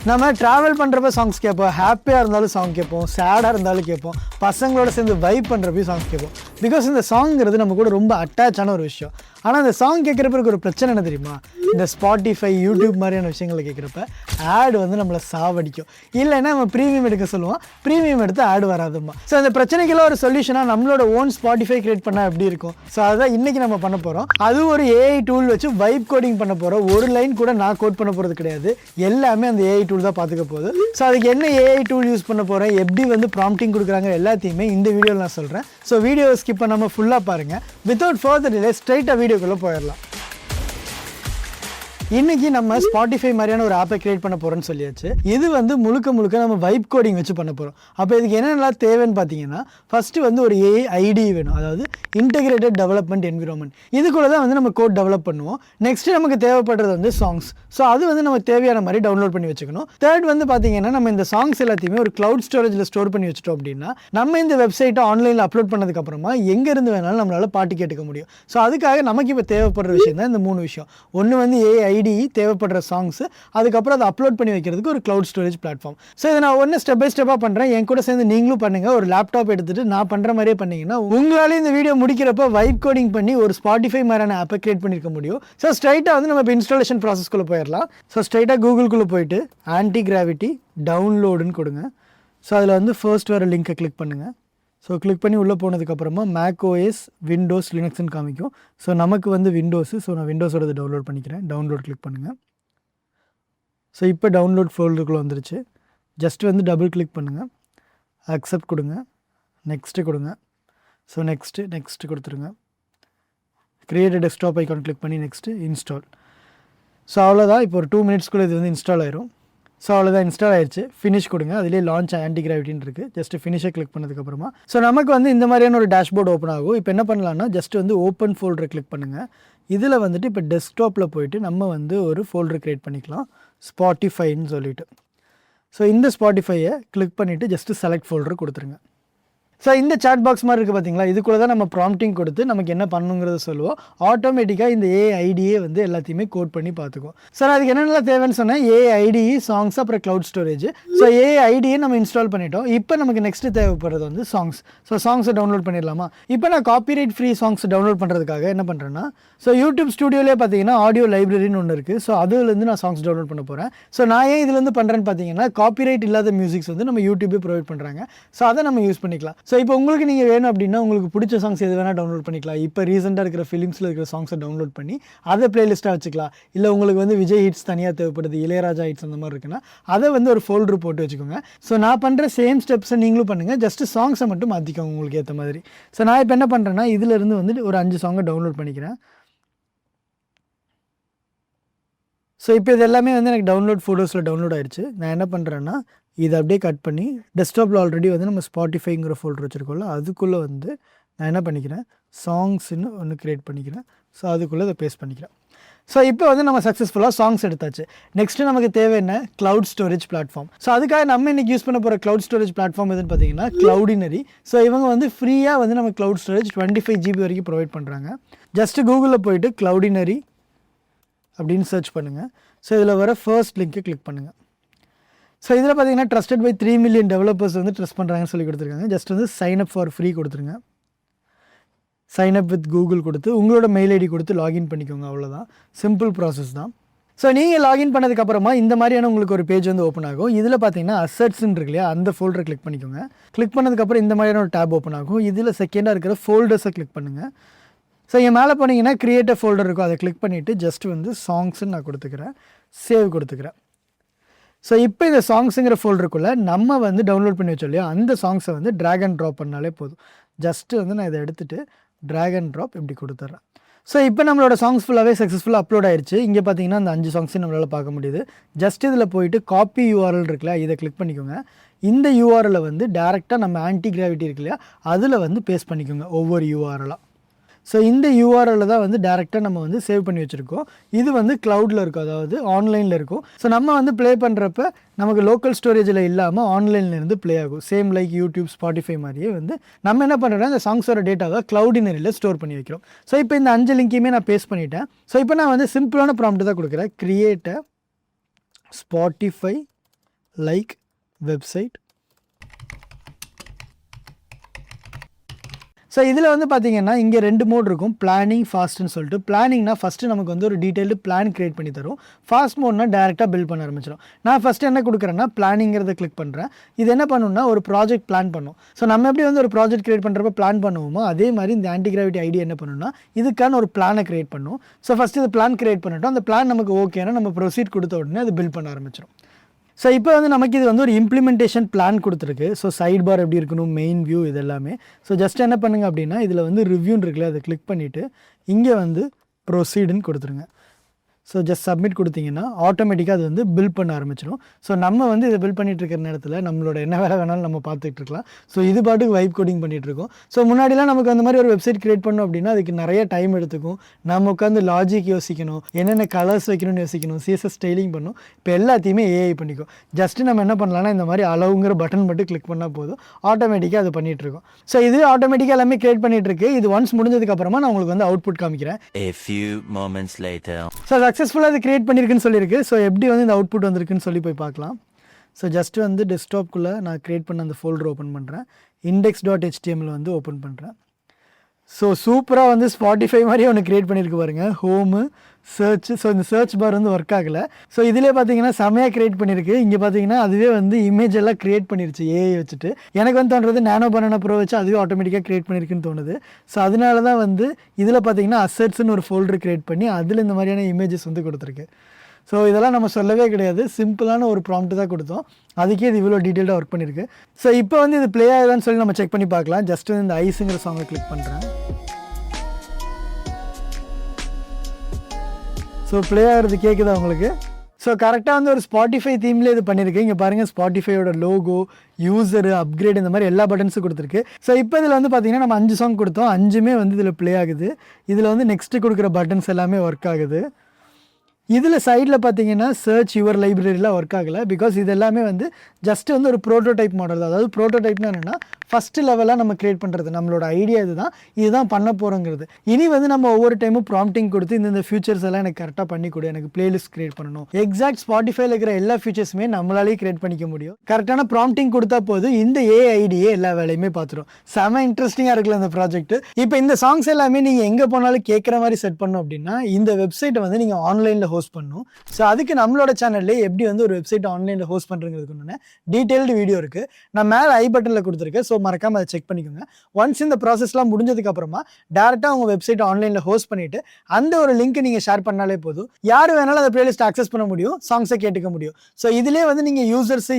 நம்ம ட்ராவல் பண்ணுறப்ப சாங்ஸ் கேட்போம், ஹாப்பியாக இருந்தாலும் சாங் கேட்போம், சேடாக இருந்தாலும் கேட்போம், பசங்களோட சேர்ந்து வைப் பண்ணுறப்பையும் சாங்ஸ் கேட்போம். பிகாஸ் இந்த சாங்கிறது நம்ம கூட ரொம்ப அட்டாச்சான ஒரு விஷயம். ஆனால் அந்த சாங் கேட்குறப்ப ஒரு பிரச்சனை என்ன தெரியுமா? இந்த ஸ்பாட்டிஃபை, யூடியூப் மாதிரியான விஷயங்களை கேட்குறப்ப ஆடு வந்து நம்மளை சாவடிக்கும். இல்லைன்னா நம்ம ப்ரீமியம் எடுக்க சொல்லுவோம், ப்ரீமியம் எடுத்து ஆடு வராதுமா. ஸோ அந்த பிரச்சனைக்கெல்லாம் ஒரு சொல்யூஷனாக நம்மளோட ஓன் ஸ்பாட்டிஃபை கிரியேட் பண்ணால் எப்படி இருக்கும்? ஸோ அதான் இன்றைக்கி நம்ம பண்ண போகிறோம். அது ஒரு ஏஐ டூல் வச்சு வைப் கோடிங் பண்ண போகிறோம். ஒரு லைன் கூட நான் கோட் பண்ண போகிறது கிடையாது, எல்லாமே அந்த ஏஐ டூல் தான் பார்த்துக்க போகுது. ஸோ அதுக்கு என்ன ஏஐ டூல் யூஸ் பண்ண போகிறேன், எப்படி வந்து ப்ராம்ப்டிங் கொடுக்குறாங்க எல்லாத்தையுமே இந்த வீடியோவில் நான் சொல்கிறேன். ஸோ வீடியோவை ஸ்கிப் பண்ணாமல் ஃபுல்லாக பாருங்கள். வித்தவுட் ஃபர்தர் டிலே ஸ்ட்ரைட்டாக வீடியோக்குள்ளே போயிடலாம். இன்றைக்கி நம்ம ஸ்பாட்டிஃபை மாதிரியான ஒரு ஆப்பை கிரியேட் பண்ண போகிறோன்னு சொல்லியாச்சு. இது வந்து முழுக்க நம்ம வைப் கோடிங் வச்சு பண்ண போகிறோம். அப்போ இதுக்கு என்னென்னலாம் தேவைன்னு பார்த்தீங்கன்னா, ஃபஸ்ட்டு வந்து ஒரு ஏஐ ஐடி வேணும், அதாவது இன்டெகிரேட்டட் டெவலப்மெண்ட் என்விரான்மெண்ட். இதுக்குள்ளே தான் வந்து நம்ம கோட் டெவலப் பண்ணுவோம். நெக்ஸ்ட்டு நமக்கு தேவைப்படுறது வந்து சாங்ஸ். ஸோ அது வந்து நம்ம தேவையான மாதிரி டவுன்லோட் பண்ணி வச்சுக்கணும். தேர்ட் வந்து பார்த்தீங்கன்னா, நம்ம இந்த சாங்ஸ் எல்லாத்தையுமே ஒரு க்ளவுட் ஸ்டோரேஜில் ஸ்டோர் பண்ணி வச்சுட்டோம் அப்படின்னா, நம்ம இந்த வெப்சைட்டை ஆன்லைனில் அப்லோட் பண்ணதுக்கப்புறமா எங்கேருந்து வேணாலும் நம்மளால் பாட்டு கேட்டுக்க முடியும். ஸோ அதுக்காக நமக்கு இப்போ தேவைப்படுற விஷயம் தான் இந்த 3 விஷயம். ஒன்று வந்து ஏஐ தேவைப்படுற சாங்ஸ், அதுக்கப்புறம் அதை அப்லோட் பண்ணி வைக்கிறதுக்கு ஒரு க்ளவுட் ஸ்டோரேஜ் பிளாட்ஃபார்ம். ஸோ இதை நான் ஒன்று ஸ்டெப் பை ஸ்டெப்பாக பண்ணுறேன். என் கூட சேர்ந்து நீங்களும் பண்ணுங்கள். ஒரு லேப்டாப் எடுத்துகிட்டு நான் பண்ணுற மாதிரியே பண்ணிங்கன்னா உங்களாலே இந்த வீடியோ முடிக்கிறப்ப வைப் கோடிங் பண்ணி ஒரு ஸ்பாட்டிஃபை மாதிரியான ஆப்பை கிரியேட் பண்ணியிருக்க முடியும். ஸோ ஸ்ட்ரைட்டாக வந்து நம்ம இப்போ இன்ஸ்டாலேஷன் ப்ராசஸ்க்குள்ளே போயிடலாம். ஸோ ஸ்ட்ரைட்டாக கூகுள்குள்ளே போயிட்டு ஆன்டி கிராவிட்டி டவுன்லோடுன்னு கொடுங்க. ஸோ அதில் வந்து ஃபர்ஸ்ட் வர லிங்கை கிளிக் பண்ணுங்கள். ஸோ கிளிக் பண்ணி உள்ளே போனதுக்கப்புறமா மேக் ஓஎஸ், விண்டோஸ், லினக்ஸ்ன்னு காமிக்கும். ஸோ நமக்கு வந்து விண்டோஸு, ஸோ நான் விண்டோஸோட டவுன்லோட் பண்ணிக்கிறேன். டவுன்லோட் கிளிக் பண்ணுங்கள். ஸோ இப்போ டவுன்லோட் ஃபோல்டருக்குள்ளே வந்துருச்சு. ஜஸ்ட் வந்து டபுள் கிளிக் பண்ணுங்கள், அக்செப்ட் கொடுங்க, நெக்ஸ்ட்டு கொடுங்க. ஸோ நெக்ஸ்ட்டு கொடுத்துருங்க. கிரியேட் டெஸ்க்டாப் ஐக்கான் கிளிக் பண்ணி நெக்ஸ்ட்டு இன்ஸ்டால். ஸோ அவ்வளோதான். இப்போ ஒரு 2 மினிட்ஸ்க்குள்ளே இது வந்து இன்ஸ்டால் ஆயிரும். ஸோ அவ்வளோதான், இன்ஸ்டால் ஆயிடுச்சு. ஃபினிஷ் கொடுங்க. அதிலே லான்ச் ஆன்டி கிராவிட்டின்னு இருக்குது. ஜஸ்ட் ஃபினிஷை கிளிக் பண்ணதுக்கப்புறமா ஸோ நமக்கு வந்து இந்த மாதிரியான ஒரு டேஷ்போர்டு ஓப்பன் ஆகும். இப்போ என்ன பண்ணலான்னா, ஜஸ்ட் வந்து ஓப்பன் ஃபோல்டரை கிளிக் பண்ணுங்கள். இதில் வந்துட்டு இப்போ டெஸ்க்டாப்பில் போயிட்டு நம்ம வந்து ஒரு ஃபோல்டர் க்ரியேட் பண்ணிக்கலாம், ஸ்பாட்டிஃபைன்னு சொல்லிவிட்டு. ஸோ இந்த ஸ்பாட்டிஃபையை கிளிக் பண்ணிவிட்டு ஜஸ்ட்டு செலக்ட் ஃபோல்டர் கொடுத்துருங்க. ஸோ இந்த சாட் பாக்ஸ் மாதிரி இருக்குது பார்த்தீங்களா, இதுக்குள்ளே தான் நம்ம ப்ராம்ப்டிங் கொடுத்து நமக்கு என்ன பண்ணுங்கிறத சொல்லுவோம். ஆட்டோமேட்டிக்காக இந்த ஏஐடியே வந்து எல்லாத்தையுமே கோட் பண்ணி பார்த்துக்குவோம். சார் அதுக்கு என்னென்னலாம் தேவைன்னு சொன்னால், ஏஐடி, சாங்ஸ், அப்புறம் க்ளவுட் ஸ்டோரேஜ். ஸோ ஏஐடியை நம்ம இன்ஸ்டால் பண்ணிட்டோம். இப்போ நமக்கு நெக்ஸ்ட்டு தேவைப்படுறது வந்து சாங்ஸ். ஸோ சாங்ஸை டவுன்லோட் பண்ணிடலாமா? இப்போ நான் காப்பிரைட் ஃப்ரீ சாங்ஸ் டவுன்லோட் பண்ணுறதுக்காக என்ன பண்ணுறேன்னா, ஸோ யூடியூப் ஸ்டுடியோலே பார்த்தீங்கன்னா ஆடியோ லைப்ரரின்னு ஒன்று இருக்குது. ஸோ அதுலேருந்து நான் சாங்ஸ் டவுன்லோட் பண்ண போகிறேன். ஸோ நான் ஏன் இதுலேருந்து பண்ணுறேன்னு பார்த்தீங்கன்னா, காப்பிரைட் இல்லாத மியூசிக்ஸ் வந்து நம்ம யூடியூபே ப்ரொவைட் பண்ணுறாங்க. ஸோ அதை நம்ம யூஸ் பண்ணிக்கலாம். ஸோ இப்போ உங்களுக்கு நீங்கள் வேணும் அப்படின்னா, உங்களுக்கு பிடிச்ச சாங்ஸ் எது வேணால் டவுன்லோட் பண்ணிக்கலாம். இப்போ ரீசெண்டாக இருக்கிற ஃபிலிம்ஸில் இருக்கிற சாங்ஸை டவுன்லோட் பண்ணி அதை பிளேலிஸ்ட்டாக வச்சுக்கலாம். இல்லை உங்களுக்கு வந்து விஜய் ஹிட்ஸ் தனியாக தேவைப்படுது, இளையராஜா ஹிட்ஸ் அந்த மாதிரி இருக்குன்னா அதை வந்து ஒரு ஃபோல்டர் போட்டு வச்சுக்கோங்க. ஸோ நான் பண்ணுற சேம் ஸ்டெப்ஸை நீங்களும் பண்ணுங்கள். ஜஸ்ட்டு சாங்ஸை மட்டும் மாற்றிக்கோங்க உங்களுக்கு ஏற்ற மாதிரி. ஸோ நான் இப்போ என்ன பண்ணுறேன்னா, இதிலேருந்து வந்து ஒரு 5 சாங்கை டவுன்லோட் பண்ணிக்கிறேன். ஸோ இப்போ இது எல்லாமே வந்து எனக்கு டவுன்லோட் ஃபோட்டோஸில் டவுன்லோட் ஆகிடுச்சு. நான் என்ன பண்ணுறேன்னா, இதை அப்படியே கட் பண்ணி டெஸ்க்டாப்பில் ஆல்ரெடி வந்து நம்ம ஸ்பாட்டிஃபைங்கிற ஃபோல்டர் வச்சுருக்கோம்ல, அதுக்குள்ளே வந்து நான் என்ன பண்ணிக்கிறேன், சாங்ஸ்ன்னு ஒன்று க்ரியேட் பண்ணிக்கிறேன். ஸோ அதுக்குள்ளே இதை பேஸ்ட் பண்ணிக்கிறேன். ஸோ இப்போ வந்து நம்ம சக்ஸஸ்ஃபுல்லாக சாங்ஸ் எடுத்தாச்சு. நெக்ஸ்ட்டு நமக்கு தேவை என்ன, க்ளவுட் ஸ்டோரேஜ் பிளாட்ஃபார்ம். ஸோ அதுக்காக நம்ம இன்றைக்கி யூஸ் பண்ண போகிற க்ளவுட் ஸ்டோரேஜ் பிளாட்ஃபார்ம் எதுன்னு பார்த்தீங்கன்னா, க்ளவுடினரி. ஸோ இவங்க வந்து ஃப்ரீயாக வந்து நம்ம க்ளவுட் ஸ்டோரேஜ் 25 GB வரைக்கும் ப்ரொவைட் பண்ணுறாங்க. ஜஸ்ட்டு கூகுளில் போயிட்டு க்ளவுடினரி அப்படின்னு சர்ச் பண்ணுங்கள். ஸோ இதில் வர ஃபர்ஸ்ட் லிங்க்கை கிளிக் பண்ணுங்கள். ஸோ இதில் பார்த்தீங்கன்னா ட்ரஸ்டட் பை 3 மில்லியன் டெவலப்பர்ஸ் வந்து ட்ரஸ்ட் பண்ணுறாங்கன்னு சொல்லி கொடுத்துருக்காங்க. ஜஸ்ட் வந்து சைன் அப் ஃபார் ஃப்ரீ கொடுத்துருங்க. சைன் அப் வித் கூகுள் கொடுத்து உங்களோட மெயில் ஐடி கொடுத்து லாகின் பண்ணிக்கோங்க. அவ்வளோதான், சிம்பிள் ப்ராசஸ் தான். ஸோ நீங்கள் லாகின் பண்ணதுக்கப்புறமா இந்த மாதிரியான உங்களுக்கு ஒரு பேஜ் வந்து ஓப்பன் ஆகும். இதில் பார்த்தீங்கன்னா அசட்ஸ்ன்னு இருக்கு இல்லையா, அந்த ஃபோல்டரை கிளிக் பண்ணிக்கோங்க. கிளிக் பண்ணதுக்கப்புறம் இந்த மாதிரியான ஒரு டேப் ஓப்பன் ஆகும். இதில் செகண்டாக இருக்கிற ஃபோல்டர்ஸை கிளிக் பண்ணுங்கள். ஸோ இங்கே மேலே போனீங்கன்னா கிரியேட் ஃபோல்டர் இருக்கும், அதை கிளிக் பண்ணிவிட்டு ஜஸ்ட் வந்து சாங்ஸ்ன்னு நான் கொடுத்துக்கிறேன், சேவ் கொடுத்துக்கிறேன். ஸோ இப்போ இந்த சாங்ஸுங்கிற ஃபோல்டருக்குள்ளே நம்ம வந்து டவுன்லோட் பண்ணி வச்சோம் இல்லையா, அந்த சாங்ஸை வந்து ட்ராக் அண்ட் ட்ராப் பண்ணாலே போதும். ஜஸ்ட்டு வந்து நான் இதை எடுத்துகிட்டு ட்ராக் அண்ட் ட்ராப் இப்படி கொடுத்துட்றேன். ஸோ இப்போ நம்மளோட சாங்ஸ் ஃபுல்லாகவே சக்ஸஸ்ஃபுல்லாக அப்லோட் ஆயிடுச்சு. இங்கே பார்த்தீங்கன்னா அந்த 5 சாங்ஸையும் நம்மளால் பார்க்க முடியுது. ஜஸ்ட் இதில் போயிட்டு காப்பி யூஆர்எல் இருக்குல்ல, இதை கிளிக் பண்ணிக்கோங்க. இந்த யூஆர்எலை வந்து டேரெக்டாக நம்ம ஆன்டி கிராவிட்டி இருக்கு இல்லையா, அதில் வந்து பேஸ்ட் பண்ணிக்கோங்க ஒவ்வொரு யூஆர்எலாக. ஸோ இந்த யூஆர்எல்ல தான் வந்து டேரெக்டாக நம்ம வந்து சேவ் பண்ணி வச்சுருக்கோம். இது வந்து க்ளவுடில் இருக்கும், அதாவது ஆன்லைனில் இருக்கும். ஸோ நம்ம வந்து ப்ளே பண்ணுறப்ப நமக்கு லோக்கல் ஸ்டோரேஜில் இல்லாமல் ஆன்லைன்லேருந்து ப்ளே ஆகும். சேம் லைக் யூடியூப், ஸ்பாட்டிஃபை மாதிரியே வந்து நம்ம என்ன பண்ணுறோன்னா, இந்த சாங்ஸோட டேட்டாவை க்ளவுடினரியில் ஸ்டோர் பண்ணி வைக்கிறோம். ஸோ இப்போ இந்த 5 லிங்கையுமே நான் பேஸ்ட் பண்ணிட்டேன். ஸோ இப்போ நான் வந்து சிம்பிளான ப்ராம்ப்ட் தான் கொடுக்குறேன், create a Spotify like website. So இதில் வந்து பார்த்தீங்கன்னா இங்கே 2 மோட் இருக்கும், பிளானிங் ஃபாஸ்ட்னு சொல்லிட்டு. பிளானிங்னா ஃபஸ்ட்டு நமக்கு வந்து ஒரு டீட்டெயில்டு பிளான் க்ரியேட் பண்ணி தரும். ஃபாஸ்ட் மோட்னா டேரெக்டாக பில்ட் பண்ண ஆரம்பிச்சிடும். நான் ஃபஸ்ட்டு என்ன கொடுக்குறேன்னா பிளானிங்கிறத கிளிக் பண்ணுறேன். இது என்ன பண்ணுன்னா ஒரு ப்ராஜெக்ட் பிளான் பண்ணும். ஸோ நம்ம எப்படி வந்து ஒரு ப்ராஜெக்ட் க்ரியேட் பண்ணுறப்ப பிளான் பண்ணுவோமோ அதே மாதிரி இந்த ஆன்டிகிராவிட்டி ஐடி என்ன பண்ணுன்னா இதுக்கான ஒரு பிளானை க்ரியேட் பண்ணும். ஸோ ஃபஸ்ட்டு இது பிளான் க்ரியேட் பண்ணிட்டோம். அந்த பிளான் நமக்கு ஓகேனா நம்ம ப்ரொசீட் கொடுத்த உடனே அது பில்ட் பண்ண ஆரம்பிச்சிடும். ஸோ இப்போ வந்து நமக்கு இது வந்து ஒரு இம்ப்ளிமெண்டேஷன் பிளான் கொடுத்துருக்கு. ஸோ சைட் பார் எப்படி இருக்கணும், மெயின் வியூ, இது எல்லாமே. ஸோ ஜஸ்ட் என்ன பண்ணுங்க அப்படின்னா இதில் வந்து ரிவ்யூன்னு இருக்குல்ல, அதை கிளிக் பண்ணிவிட்டு இங்கே வந்து ப்ரொசீடுன்னு கொடுத்துருங்க. ஸோ ஜஸ்ட் சப்மிட் கொடுத்தீங்கன்னா ஆட்டோமேட்டிக்காக அது வந்து பில்ட் பண்ண ஆரம்பிச்சிடும். ஸோ நம்ம வந்து இதை பில்ட் பண்ணிட்டு இருக்கிற நேரத்தில் நம்மளோட என்ன வேலை வேணாலும் நம்ம பார்த்துட்டு இருக்கலாம். ஸோ இது பாட்டுக்கு வைப் கோடிங் பண்ணிகிட்டு இருக்கோம். ஸோ முன்னாடிலாம் நமக்கு அந்த மாதிரி ஒரு வெப்சைட் கிரியேட் பண்ணோம் அப்படின்னா அதுக்கு நிறைய டைம் எடுத்துக்கும். நம்ம உட்காந்து லாஜிக் யோசிக்கணும், என்னென்ன கலர்ஸ் வைக்கணும்னு யோசிக்கணும், சிஎஸ்எஸ் ஸ்டைலிங் பண்ணணும். இப்போ எல்லாத்தையுமே ஏஐ பண்ணிக்கும். ஜஸ்ட்டு நம்ம என்ன பண்ணலாம்னா இந்த மாதிரி அளவுங்கிற பட்டன் மட்டும் கிளிக் பண்ணால் போதும், ஆட்டோமேட்டிக்காக அது பண்ணிகிட்டு இருக்கோம். ஸோ இது ஆட்டோமேட்டிக்காக எல்லாமே கிரியேட் பண்ணிகிட்டு இருக்கு. இது ஒன்ஸ் முடிஞ்சதுக்கப்புறமா நான் உங்களுக்கு வந்து அவுட்புட் காமிக்கிறேன். ஸோ சக்ஸஸ்ஃபுல்லாக அது கிரியேட் பண்ணியிருக்குன்னு சொல்லியிருக்கு. ஸோ எப்படி வந்து இந்த அவுட்புட் வந்திருக்குன்னு சொல்லி போய் பார்க்கலாம். ஸோ ஜஸ்ட்டு வந்து டெஸ்க்டாப்குள்ளே நான் க்ரியேட் பண்ண அந்த ஃபோல்டர் ஓப்பன் பண்ணுறேன். index.html வந்து ஓப்பன் பண்ணுறேன். ஸோ சூப்பராக வந்து ஸ்பாட்டிஃபை மாதிரியே ஒன்று க்ரியேட் பண்ணியிருக்கு பாருங்கள். Home, search. ஸோ இந்த சர்ச் பார் வந்து ஒர்க் ஆகலை. ஸோ இதிலே பார்த்தீங்கன்னா செமையாக க்ரியேட் பண்ணியிருக்கு. இங்கே பார்த்தீங்கன்னா அதுவே வந்து இமேஜ் எல்லாம் க்ரியேட் பண்ணிருச்சு ஏஐ வச்சுட்டு. எனக்கு வந்து தோன்றது நானோ பனானா ப்ரோ வச்சு அதுவே ஆட்டோமேட்டிக்காக க்ரியேட் பண்ணியிருக்குன்னு தோணுது. ஸோ அதனால தான் வந்து இதில் பார்த்தீங்கன்னா அசெட்ஸ்னு ஒரு ஃபோல்டர் க்ரியேட் பண்ணி அதில் இந்த மாதிரியான இமேஜஸ் வந்து கொடுத்துருக்கு. ஸோ இதெல்லாம் நம்ம சொல்லவே கிடையாது, சிம்பிளான ஒரு ப்ராம்ப்ட் தான் கொடுத்தோம், அதுக்கே இது இவ்வளோ டீட்டெயில்டாக ஒர்க் பண்ணியிருக்கு. ஸோ இப்போ வந்து இது ப்ளே ஆகுதான்னு சொல்லி நம்ம செக் பண்ணி பார்க்கலாம். ஜஸ்ட் இந்த ஐஸுங்கிற சாங்கை கிளிக் பண்ணுறேன். ஸோ ப்ளே ஆகிறது கேட்குதா உங்களுக்கு? ஸோ கரெக்டாக வந்து ஒரு ஸ்பாட்டிஃபை தீம்லேயே இது பண்ணியிருக்கு. இங்கே பாருங்கள் ஸ்பாட்டிஃபையோட லோகோ, யூசரு, அப்கிரேட், இந்த மாதிரி எல்லா பட்டன்ஸும் கொடுத்துருக்கு. ஸோ இப்போ இதில் வந்து பார்த்திங்கன்னா நம்ம 5 சாங் கொடுத்தோம், 5மே வந்து இதில் ப்ளே ஆகுது. இதில் வந்து நெக்ஸ்ட்டு கொடுக்குற பட்டன்ஸ் எல்லாமே ஒர்க் ஆகுது. இதில் சைடில் பார்த்தீங்கன்னா சர்ச் யுவர் லைப்ரரிலாம் ஒர்க் ஆகலை. பிகாஸ் இது எல்லாமே வந்து ஜஸ்ட்டு வந்து ஒரு ப்ரோட்டோடைப் மாடல் தான். அதாவது ப்ரோட்டோடைப்னா என்னென்னா ஃபஸ்ட்டு லெவலாக நம்ம க்ரியேட் பண்ணுறது, நம்மளோட ஐடியா இதுதான் பண்ண போகிறோங்கிறது. இனி வந்து நம்ம ஒவ்வொரு டைமும் ப்ராம்ப்டிங் கொடுத்து இந்த ஃபியூச்சர்ஸ் எல்லாம் எனக்கு கரெக்டாக பண்ணி கொடு, எனக்கு பிளேலிஸ்ட் க்ரியேட் பண்ணணும், எக்ஸாக்ட் ஸ்பாட்டிஃபைல இருக்கிற எல்லா ஃபியூச்சர்ஸுமே நம்மளாலேயே க்ரியேட் பண்ணிக்க முடியும். கரெக்டான ப்ராம்ப்டிங் கொடுத்தா போது இந்த ஏஐடியே எல்லா வேலையுமே பார்த்துரும். செம இன்ட்ரெஸ்டிங்காக இருக்குல்ல இந்த ப்ராஜெக்ட். இப்போ இந்த சாங்ஸ் எல்லாமே நீங்கள் எங்கே போனாலும் கேட்குற மாதிரி செட் பண்ணணும் அப்படின்னா இந்த வெப்சைட்டை வந்து நீங்கள் ஆன்லைனில் ஹோஸ்ட் பண்ணணும். ஸோ அதுக்கு நம்மளோட சேனல்லே எப்படி வந்து ஒரு வெப்சைட் ஆன்லைனில் ஹோஸ்ட் பண்ணுறதுக்கு டீட்டெயில்டு வீடியோ இருக்குது, நான் மேலே ஐ பட்டனில் கொடுத்துருக்கேன். ஸோ மறக்காமல் அதை செக் பண்ணிக்கோங்க. ஒன்ஸ் இந்த ப்ராசஸ்லாம் முடிஞ்சதுக்கப்புறமா டேரெக்டாக உங்கள் வெப்சைட் ஆன்லைனில் ஹோஸ்ட் பண்ணிவிட்டு அந்த ஒரு லிங்க் நீங்கள் ஷேர் பண்ணாலே போதும், யார் வேணாலும் அந்த பிளேலிஸ்ட் ஆக்சஸ் பண்ண முடியும், சாங்ஸை கேட்டுக்க முடியும். ஸோ இதிலே வந்து நீங்கள்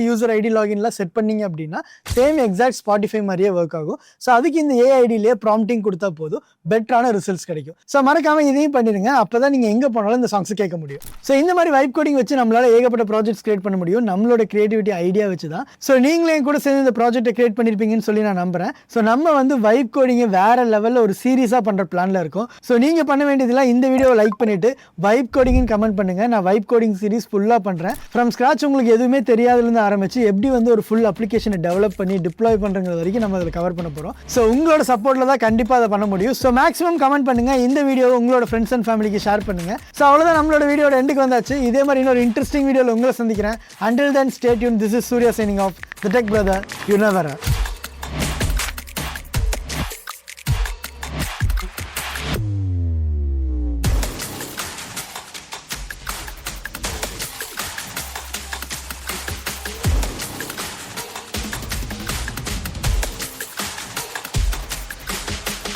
யூசர் ஐடி லாகின்லாம் செட் பண்ணீங்க அப்படின்னா சேம் எக்ஸாக்ட் ஸ்பாட்டிஃபை மாதிரியே ஒர்க் ஆகும். ஸோ அதுக்கு இந்த ஏஐடியிலே ப்ராம்ப்டிங் கொடுத்தா போதும், பெட்டரான ரிசல்ட்ஸ் கிடைக்கும். ஸோ மறக்காமல் இதையும் பண்ணிடுங்க, அப்போ தான் நீங்கள் எங்கே போனாலும் இந்த சாங்ஸை கேட்க முடியும். ஸோ இந்த மாதிரி வைப் கோடிங் வச்சு நம்மளால ஏகப்பட்ட ப்ராஜெக்ட்ஸ் கிரியேட் பண்ண முடியும், நம்மளோட கிரியேட்டிவிட்டி ஐடியா வச்சு தான். ஸோ நீங்களே கூட சேர்ந்து இந்த ப்ராஜெக்ட்டை கிரியேட் பண்ணியிருப்பீங்கன்னு சொல்லி நான் நம்புறேன். ஸோ நம்ம வந்து வைப் கோடிங்கை வேற லெவலில் ஒரு சீரியஸாக பண்ணுற பிளானில் இருக்கும். ஸோ நீங்கள் பண்ண வேண்டியதெல்லாம் இந்த வீடியோவை லைக் பண்ணிட்டு வைப் கோடிங்னு கமெண்ட் பண்ணுங்கள். நான் வைப் கோடிங் சீரிஸ் ஃபுல்லாக பண்ணுறேன். ஃப்ரம் ஸ்க்ராச் உங்களுக்கு எதுவுமே தெரியாதுலேருந்து ஆரம்பிச்சு எப்படி வந்து ஒரு ஃபுல் அப்ளிகேஷனை டெவலப் பண்ணி டிப்ளாய் பண்ணுறது வரைக்கும் நம்ம அதில் கவர் பண்ண போகிறோம். ஸோ உங்களோட சப்போர்ட்டில் தான் கண்டிப்பாக அதை பண்ண முடியும். ஸோ மேக்ஸிமம் கமெண்ட் பண்ணுங்கள், இந்த வீடியோவை உங்களோட ஃப்ரெண்ட்ஸ் அண்ட் ஃபேமிலிக்கு ஷேர் பண்ணுங்கள். ஸோ அவ்வளோதான், நம்மளோட வீடியோட எண்டுக்கு வந்தாச்சு. இதே மாதிரி இன்னொரு இன்ட்ரெஸ்டிங் வீடியோவில் உங்களை சந்திக்கிறேன். Until then, stay tuned. This is Surya signing off. The Tech Brother. You never are.